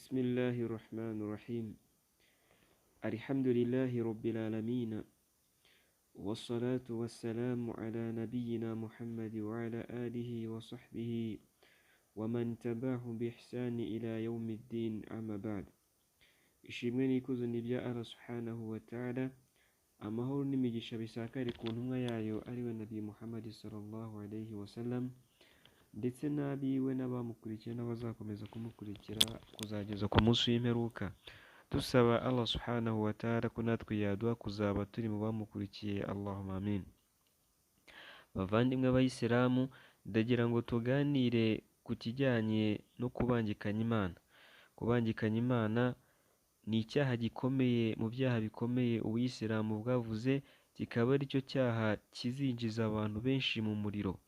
بسم الله الرحمن الرحيم. الحمد لله رب العالمين، والصلاة والسلام على نبينا محمد وعلى آله وصحبه ومن تبعهم بإحسان إلى يوم الدين. أما بعد. ishimwe n'ikuzo ni ibya Allah subhanahu wa ta'ala, amahoro n'imigisha bisakare ku ntumwa yayo ariwe Nabi Muhammad sallallahu alayhi wa sallam, ndetse n'abiwe n'abamukurikiye n'abazakomeza kumukurikira kuzageza ku munsi w'imperuka. Dusaba Allah subhanahu wa ta'ala ko natwe yaduha kuzaba turi mu bamukurikiye. Allahumma amin. Bavandimwe b'Abayisilamu, ndagira ngo tuganire ku kijyanye no kubangikanya Imana. Kubangikanya Imana ni icyaha gikomeye mu byaha bikomeye Ubuyisilamu bwavuze, kikaba ari cyo cyaha kizinjiza abantu benshi mu muriro,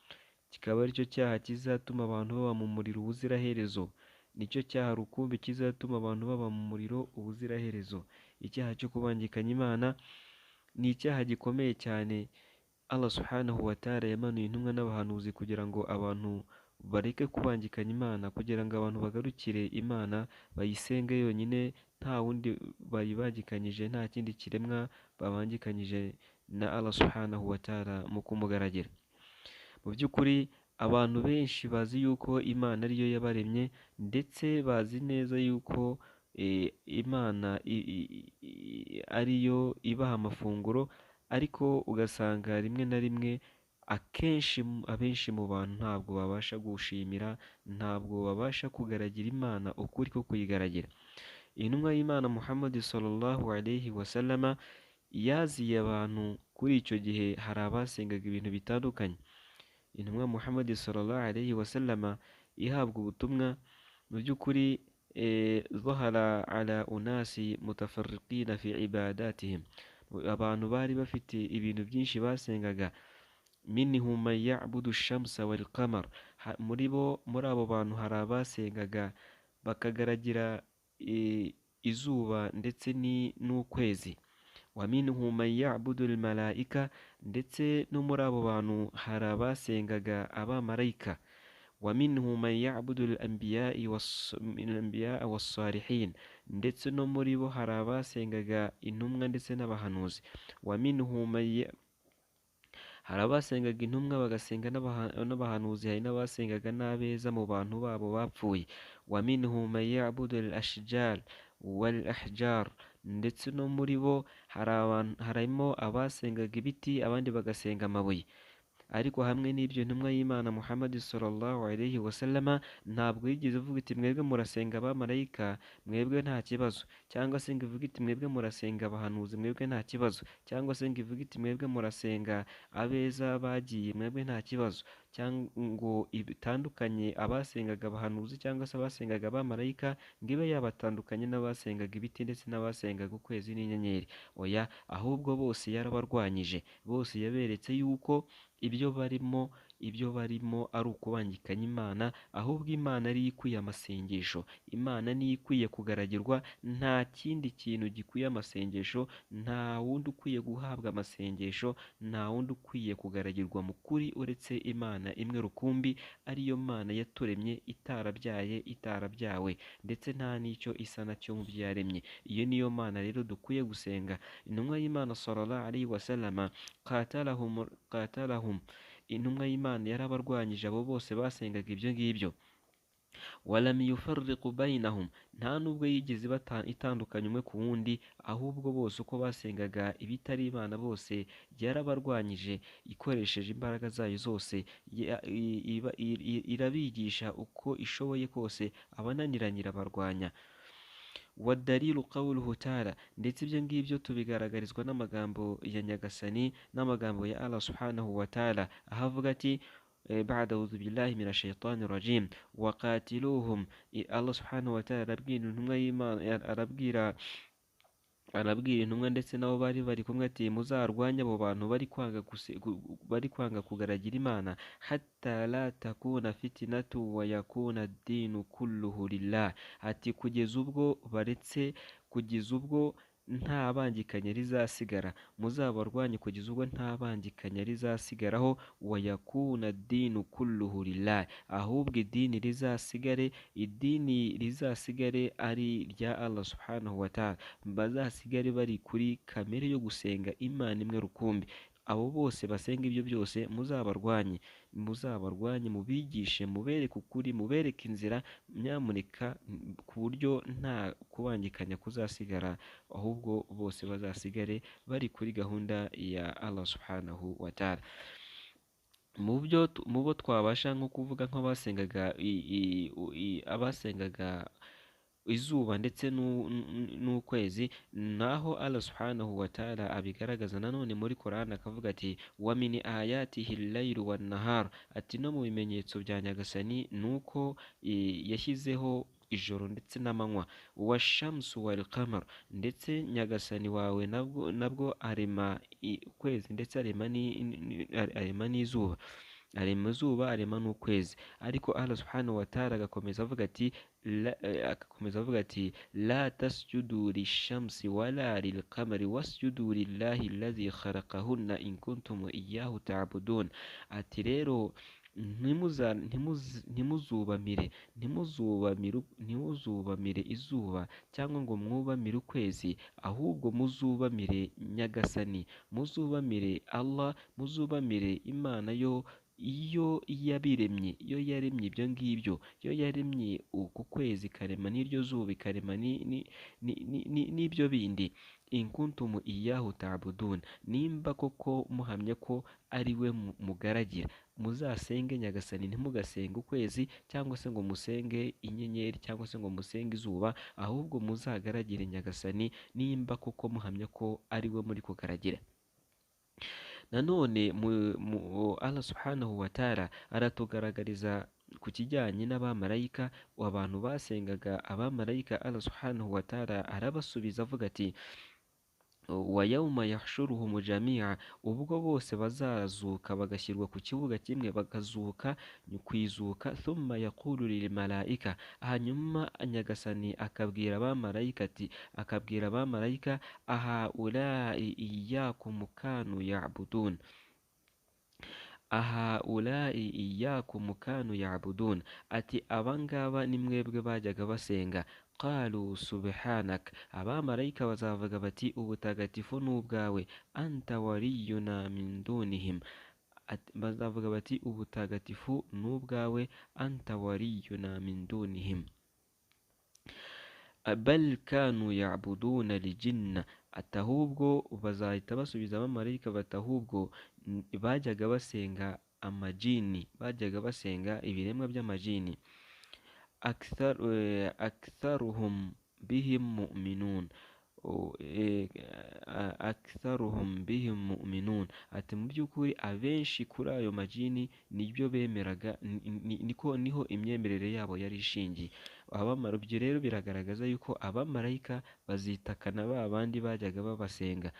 kikaba ari cyo cyaha kizatuma abantu baba mu muriro ubuziraherezo, nicyo cyaha rukumbi kizatuma abantu baba mu muriro ubuziraherezo. Icyaha cyo kubangikanya Imana ni icyaha gikomeye cyane. Allah subhanahu wa ta'ala yamanuye intumwa n'abahanuzi kugira ngo abantu bareke kubangikanya Imana, kugira ngo abantu bagarukire Imana bayisenge yonyine, nta wundi bayibangikanyije, nta kindi kiremwa babangikanyije na Allah subhanahu wa ta'ala mu kumugaragira. Mu by'ukuri abantu benshi bazi yuko Imana ariyo yabaremye, ndetse bazi neza yuko Imana ariyo ibaha amafunguro, ariko ugasanga rimwe na rimwe abenshi mu bantu ntabwo babasha gushimira, ntabwo babasha kugaragira Imana ukuri ko kuyigaragira. Intumwa y'Imana Muhammad sallallahu alayhi wa sallama yaziye abantu. Kuri icyo gihe hari abasengaga ibintu bitandukanye. Intumwa Muhammad sallallahu alayhi wa sallama ihabwa ubutumwa, mu by'ukuri zahara ala unasi mutafarriqina fi ibadatihim. Abantu bari bafite ibintu byinshi basengaga. Minhum man ya'budu shamsa wal qamar. Muri abo bantu hari abasengaga bakagaragira izuba ndetse n'ukwezi. Wa minhum man ya'budu al malaika. Ndetse no muri abo bantu hari abasengaga abamarayika. Wa minhum man ya'budu al anbiya was salihin. Ndetse no muri bo hari abasengaga intumwa ndetse n'abahanuzi. Wa minhum hari abasengaga intumwa bagasenga n'abahanuzi, hari n'abasengaga n'abeza mu bantu babo bapfuye. Wa minhum man ya'budu al ashjar wal ahjar. Ndetse no muri bo harimo abasengaga ibiti, abandi bagasenga amabuye. Ariko hamwe n'ibyo, intumwa y'Imana Muhammad sallallahu alayhi wa sallama ntabwo yigeze ivuga iti mwebwe murasenga abamarayika, mwebwe nta kibazo, cyangwa se ngo ivuge iti mwebwe murasenga abahanuzi, mwebwe nta kibazo, cyangwa se ngo ivuge iti mwebwe murasenga abeza bagiye, mwebwe nta kibazo, cyangwa ngo ibitandukanye abasengaga abahanuzi cyangwa se abasengaga abamarayika ngo ibe yabatandukanye n'abasengaga ibiti ndetse n'abasengaga ukwezi n'inyenyeri. Oya, ahubwo bose yarabarwanyije, bose yaberetse yuko ibyo barimo ari ukubangikanya Imana. Ahubwo Imana ariyo ikwiye amasengesho, Imana niyo ikwiye kugaragirwa, nta kindi kintu gikwiye amasengesho, nta wundi ukwiye guhabwa amasengesho, nta wundi ukwiye kugaragirwa mu kuri uretse Imana imwe rukumbi, ariyo Mana yaturemye, itarabyaye, itarabyawe, ndetse nta n'icyo isa nacyo mu byo yaremye. Iyo niyo Mana rero dukwiye gusenga. Intumwa y'Imana sallallahu alayhi wa sallama qatalahum. Intumwa y'Imana yarabarwanyije abo bose basengaga ibyo ngibyo. Walam yufarriqu bainahum. Nta nubwo yigeze itandukanya umwe ku wundi, ahubwo bose uko basengaga ibitari Imana bose yarabarwanyije ikoresheje imbaraga zayo zose. Irabigisha uko ishoboye kose, abananiranye irabarwanya. Wadalilu qawluhu ta'ala. Ndetse ibyo ngibyo tubigaragarizwa n'amagambo ya Nyagasani, n'amagambo ya Allah subhanahu wa ta'ala, aho avuga ati ba'da a'udhu billahi minash shaitani rajim waqatiluhum. Allah subhanahu wa ta'ala arabwira intumwa y'Imana, arabwira intumwa ndetse nabo bari kumwe ati muzarwanye abo bantu bari kwanga kugaragira Imana, hatta la takuna fitnatu wa yakuna ad-dinu kulluhu lillah. Ati kugeza ubwo nta bangikanya rizasigara, muzabarwanye kugeza ubwo nta bangikanya rizasigaraho, wayakuna dinu kulluhu lillahi, ahubwo idini rizasigare ari irya Allah subhanahu wa ta'ala, bazasigare bari kuri kamere yo gusenga Imana imwe rukumbi. Abo bose basenga ibyo byose muzabarwanye, mubigishe, mubereke ukuri, mubereke inzira, nyamuneka, ku buryo nta kubangikanya kuzasigara, ahubwo bose bazasigare bari kuri gahunda ya Allah subhanahu wa ta'ala. Mu bo twabasha nko kuvuga nk'abasengaga izuba ndetse n'ukwezi, naho Allah subhanahu wa ta'ala abigaragaza nanone muri Quran, akavuga ati wa min ayatihi al-laylu wan-nahar, ati no mu bimenyetso bya Nyagasani nuko yashyizeho ijoro ndetse n'amanywa, washamsu wal qamar, ndetse Nyagasani wawe nabwo arema ukwezi ndetse arema n'izuba, arema izuba, arema n'ukwezi. Ariko Allah subhanahu wa ta'ala agakomeza avuga ati la tasjudu lishamsi wala lilqamari wasjudu lillahi alladhi khalaqahunna in kuntum iyyahu ta'budun. Ati rero ntimuzubamire izuba cyangwa ngo mwubamire ukwezi, ahubwo muzubamire Nyagasani, muzubamire Allah, muzubamire Imana iyo yaremye ibyo ngibyo, yo yaremye uku kwezi, ikarema n'iryo zuba, ikarema n'ibyo bindi. in kuntum iyyahu ta'budun, nimba koko muhamya ko ari we mugaragira, muzasenge Nyagasani, ntimugasenge ukwezi cyangwa se ngo musenge inyenyeri cyangwa se ngo musenge izuba, ahubwo muzagaragire Nyagasani nimba koko muhamya ko ari we muri kugaragira. Nanone Allah subhanahu wa ta'ala aratugaragariza ku kijyanye n'abamarayika, abantu basengaga abamarayika, Allah subhanahu wa ta'ala arabasubiza avuga ati wa yawma yahshuruhum jami'a, ubwo bose bazazuka bagashyirwa ku kibuga kimwe, bakazuka kwizuka, thumma yaqulu lil malaika, hanyuma Nyagasani akabwira abamarayika aha ulai iyyakum kanu ya'budun, ati abangaba ni mwebwe bajyaga basenga. Qalu subhanak, abamarayika bazavuga bati ubutagatifu ni ubwawe, anta waliyuna min dunihim, bazavuga bati ubutagatifu ni ubwawe, anta waliyuna min dunihim, bal kanu ya'buduna al-jinna, atahubwo bazahita basubiza abamarayika bati ahubwo bajyaga basenga amajini, bajyaga basenga ibiremwa by'amajini. Aktharuhum bihim mu'minun, ati mu by'ukuri abenshi kuri ayo majini nibyo bemeraga, niho imyemerere yabo yari ishingiye. Ibyo rero biragaragaza yuko abamarayika bazitakana ba bandi bajyaga basenga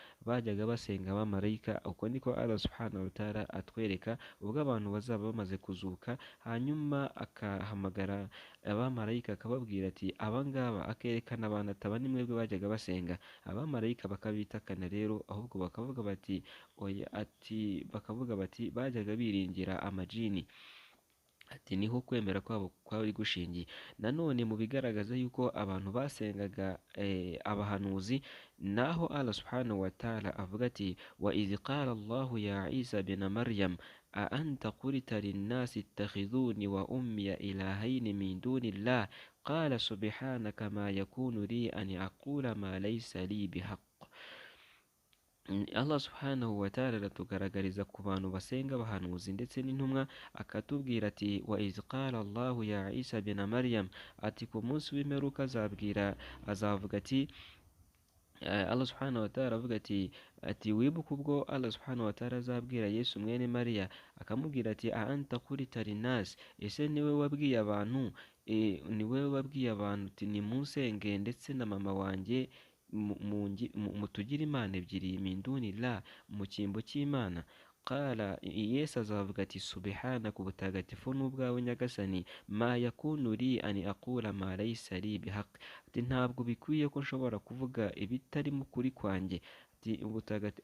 abamarayika. Uko niko Allah subhanahu wa ta'ala atwereka ubwo abantu bazaba bamaze kuzuka, hanyuma akahamagara abamarayika akababwira ati abangaba, akerekana abantu ati aba ni mwebwe bajyaga basenga. Abamarayika bakabitakana rero, ahubwo bakavuga bati oya, bati bajyaga biringira amajini, ati niho kwemera kwabo kwari gushingiye. Nanone mu bigaragaza yuko abantu basengaga abahanuzi, naho Allah subhanahu wa ta'ala avuga ati wa idh qala Allahu ya Isa bin Maryam a anta qulta linnasi ittakhidhuni wa ummiya ilahaini min dunillah qala subhanaka ma yakunu li an aqula ma laysa li bihaqq. Allah subhanahu wa ta'ala aratugaragariza ku bantu basenga abahanuzi ndetse n'intumwa, akatubwira ati wa iz qala Allahu ya Isa bin Maryam, ati ku munsi w'imperuka azavuga ati Allah subhanahu wa ta'ala avuga ati wibuka ubwo Allah subhanahu wa ta'ala azabwira Yesu mwene Mariya, akamubwira ati a anta qulta linnas, ese niwe wabwiye abantu uti nimunsenge ndetse na mama wanjye mutugire imana ebyiri min dunillah, mu cyimbo cy'Imana. qala Yesu azavuga ati subhanaka ubutagatifu n'ubwawe nyagasani, ma yakunu li an aqula ma laysa li bihaq, ati ntabwo bikwiye ko nshobora kuvuga ibitari mu kuri kwanjye.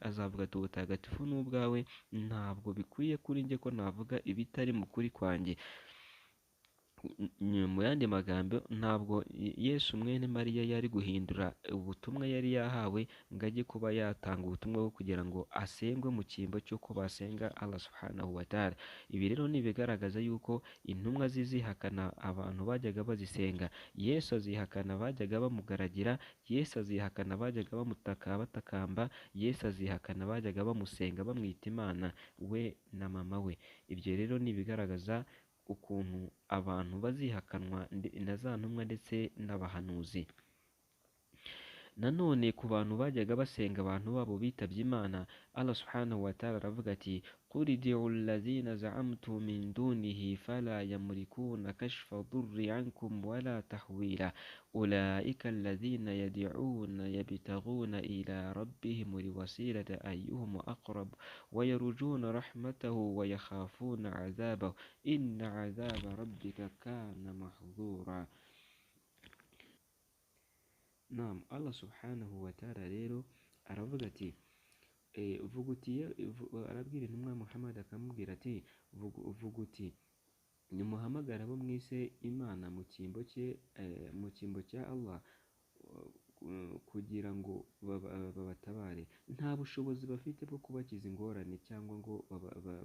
Azavuga ati ubutagatifu n'ubwawe, ntabwo bikwiye kuri njye ko navuga ibitari mu kuri kwanjye. Mu yandi magambo, ntabwo Yesu mwene Mariya yari guhindura ubutumwa yari yahawe ngo ajye kuba yatanga ubutumwa bwo kugira ngo asengwe mu cyimbo cy'uko basenga Allah subhanahu wa ta'ala. Ibi rero ni ibigaragaza yuko intumwa zizihakana abantu bajyaga bazisenga. Yesu azihakana abajyaga bamugaragira, Yesu azihakana abajyaga bamutaka batakamba, Yesu azihakana abajyaga bamusenga bamwita Imana we na mama we. Ibyo rero ni ibigaragaza ukuntu abantu bazihakanwa na za ntumwa ndetse n'abahanuzi. Nanone ku bantu bajyaga basenga abantu babo bitabye Imana, Allah subhanahu wa ta'ala aravuga ati qul id'u alladhina za'amtum min dunihi fala yamlikuna kashfa dhurri ankum wala tahwila ulaika alladhina yad'una yabtaghuna ila rabbihim alwasilata ayyuhum aqrab wa yarjuna rahmatahu wa yakhafuna 'adhabahu inna 'adhaba rabbika kana mahdhura. Naam, Allah subhanahu wa ta'ala rero aravuga ati arabwira intumwa Muhammad akamubwira ati vuga uti nimuhamagara abo mwise Imana mu cyimbo cya Allah kugira ngo babatabare. Nta bushobozi bafite bwo kubakiza ingorane cyangwa ngo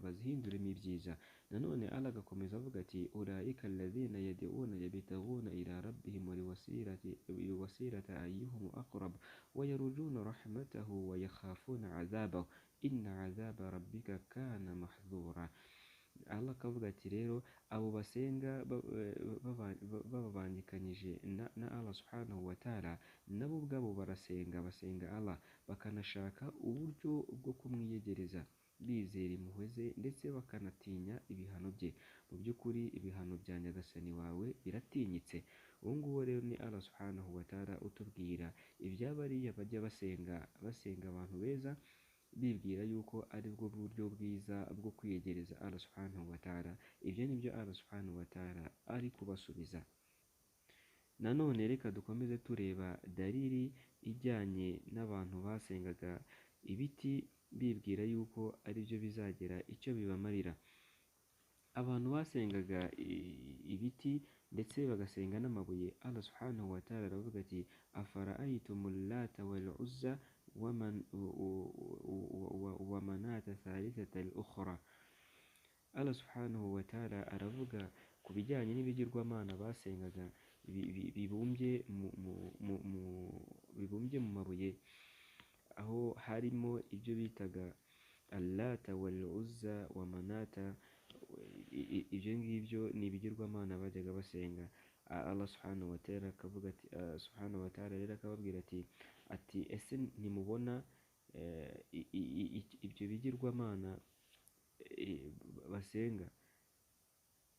bazihinduremo ibyiza. Nanone Allah agakomeza avuga ati ulaika alladhina yad'una yabtaghuna ila rabbihim alwasilata ayyuhum aqrab wa yarjuna rahmatahu wa yakhafuna 'adhabahu inna 'adhaba rabbika kana mahdhura. Allah akavuga ati rero abo basenga babangikanyije na Allah subhanahu wa ta'ala, nabo ubwabo basenga Allah, bakanashaka uburyo bwo kumwiyegereza bizera impuhwe ze ndetse bakanatinya ibihano bye. Mu by'ukuri ibihano bya nyagasani wawe biratinyitse. Uwo nguwo rero ni Allah subhanahu wa ta'ala utubwira iby'abariya bajya basenga abantu beza, bibwira yuko ari bwo buryo bwiza bwo kwiyegereza Allah subhanahu wa ta'ala. Ibyo ni byo Allah subhanahu wa ta'ala ari kubasubiza. Nanone reka dukomeze tureba dalili ijyanye n'abantu basengaga ibiti bibwira yuko ari byo bizagira icyo bibamarira. Abantu basengaga ibiti ndetse bagasenga n'amabuye, Allah subhanahu wa ta'ala aravuga ati afara'aytumul lata wal uzza wa manata thalithata al-ukhra. Allah subhanahu wa ta'ala aravuga ku bijyanye n'ibigirwamana basengaga bibumbye mu mabuye, aho harimo ibyo bitaga allata wal uzza wa manata. Ibyo ngibyo ni ibigirwamana bajyaga basenga. Allah subhanahu wa ta'ala akavuga ati subhanahu wa ta'ala rero akababwira ati ese ntimubona ibyo bigirwamana basenga?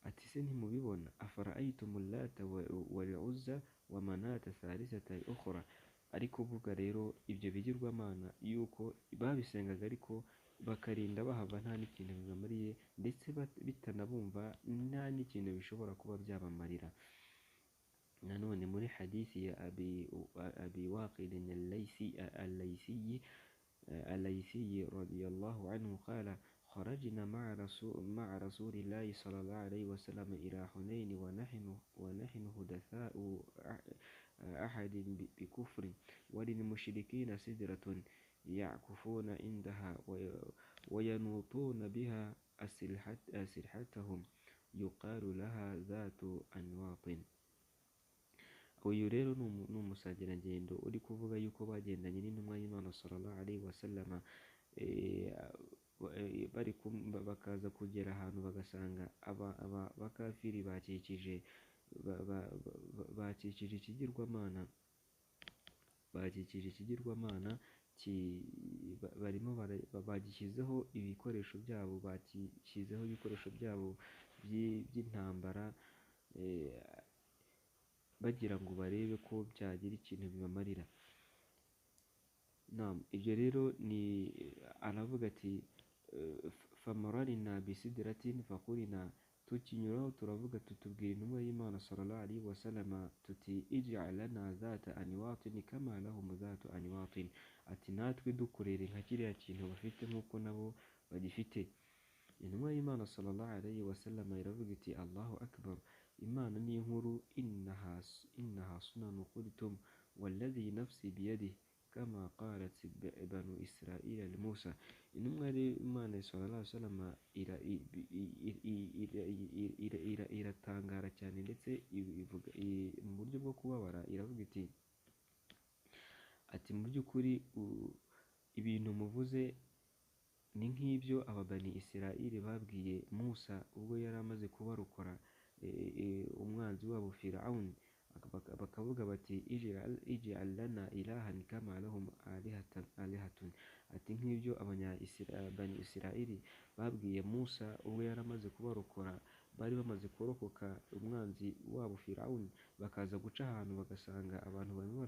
Ati se ntimubibona? afara'aytumul lata wal uzza wa manata thalithata al-ukhra. Ariko vuga rero ibyo bigirwamana yuko babisengaga ariko bakarinda bahava nta n'ikintu bibamariye, ndetse bitanabumva nta n'ikintu bishobora kuba byabamarira. Nanone muri hadithi ya Abi Waqid al-Laythi radiyallahu anhu qala خرجنا مع رسول الله صلى الله عليه وسلم إلى حنين ونحن حدثاء أحد بكفر وللمشركين سدرة يعكفون عندها وينوطون بها أسلحتهم يقال لها ذات أنواط. Uyu rero ni umusangirangendo uri kuvuga yuko bagendanye n'intumwa y'Imana sallallahu alaihi wasallam, bakaza kugera ahantu bagasanga abakafiri bakikije ikigirwamana barimo bagishyizeho ibikoresho byabo by'intambara, bagira ngo barebe ko byagira ikintu bibamarira. Ibyo rero ni aravuga ati famararina bisidratin fakulina, tukinyuraho turavuga tutubwira intumwa y'Imana sallallahu alaihi wasallam tuti ij'al lana dhata anwatin kama lahum dhatu anwatin, ati natwe dukorere nka kiriya kintu bafite nk'uko nabo bagifite. Intumwa y'Imana sallallahu alaihi wasallam iravuga iti Allahu akbar, Imana ni inkuru, innaha sunanu qultum walladhi nafsi biyadihi kama qalat banu Israila li Musa. Intumwa y'Imana sallallahu alaihi wasallam iratangara cyane ndetse ivuga mu buryo bwo kubabara, iravuga ati mu by'ukuri ibintu muvuze ni nk'ibyo ababani Israili babwiye Musa ubwo yari amaze kubarokora umwanzi wabo Firaun, bakavuga bati ij'al lana ilahan kama lahum alihatun, ati nk'ibyo abani Israili babwiye Musa ubwo yari amaze kubarokora, bari bamaze kurokoka umwanzi wabo Firaun, bakaza guca ahantu bagasanga abantu barimo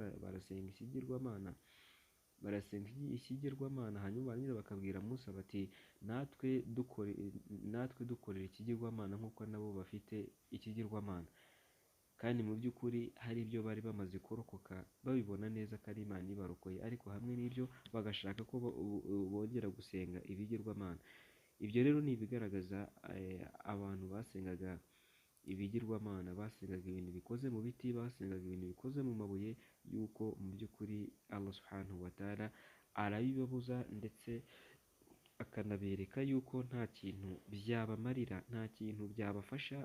barasenga ikigirwamana, hanyuma barangiza bakabwira Musa bati natwe dukorera ikigirwamana nk'uko nabo bafite ikigirwamana. Kandi mu by'ukuri hari ibyo bari bamaze kurokoka babibona neza ko ari Imana ibarokoye, ariko hamwe n'ibyo bagashaka ko bongera gusenga ibigirwamana. Ibyo rero ni ibigaragaza abantu basengaga ibigirwamana, basengaga ibintu bikoze mu biti, basengaga ibintu bikoze mu mabuye, yuko mu by'ukuri Allah subhanahu wa ta'ala arabibabuza ndetse akanabereka yuko nta kintu byabamarira, nta kintu byabafasha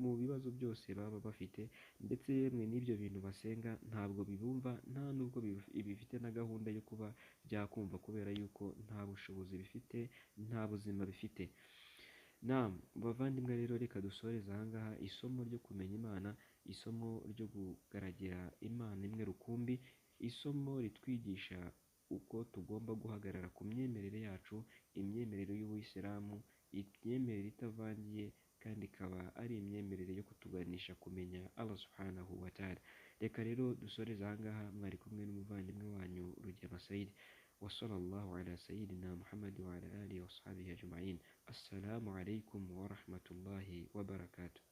mu bibazo byose baba bafite, ndetse yemwe n'ibyo bintu basenga ntabwo bibumva, nta nubwo bifite na gahunda yo kuba byakumva, kubera yuko nta bushobozi bifite, nta buzima bifite. Bavandimwe rero, reka dusoreze ahangaha isomo ryo kumenya Imana, isomo ryo kugaragira Imana imwe rukumbi, isomo ritwigisha uko tugomba guhagarara ku myemerere yacu, imyemerere y'Ubuyisilamu, imyemerere itavangiye, kandi ikaba ari imyemerere yo kutuganisha kumenya Allah subhanahu wa ta'ala. Reka rero dusoreze ahangaha, mwari kumwe n'umuvandimwe wanyu Rugema Said, wa sallallahu ala sayyidina Muhammad wa ala alihi wa sahbihi ajma'in. Assalamu alaikum wa rahmatullahi wa barakatuh.